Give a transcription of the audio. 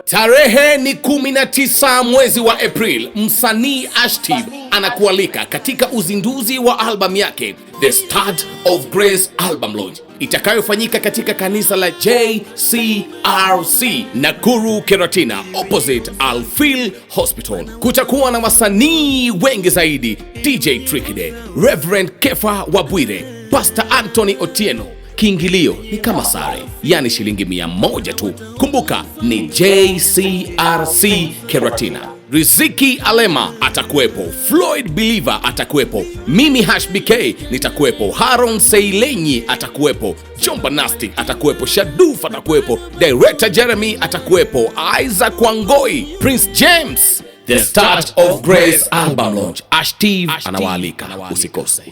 Tarehe ni 19 mwezi wa April. Msanii Ashtib anakualika katika uzinduzi wa album yake The Start of Grace Album Launch itakayofanyika katika kanisa la JCRC Nakuru Keratina opposite Al Phil Hospital. Kutakuwa na wasanii wengi zaidi: DJ Trickide, Reverend Kefa Wabwire, Pastor Anthony Otieno. Kiingilio ni kama sare, yani shilingi 100 tu. Kumbuka ni JCRC Keratina. Riziki Alema atakuwepo, Floyd Believer atakuwepo, mimi HBK nitakuwepo, Haron Seilenyi atakuwepo, Jomba Nasty atakuwepo, Shaduf atakuwepo, Director Jeremy atakuwepo, Isaac Wangoi, Prince James. The Start of Grace Album Launch. Ashtib anawaalika, usikose.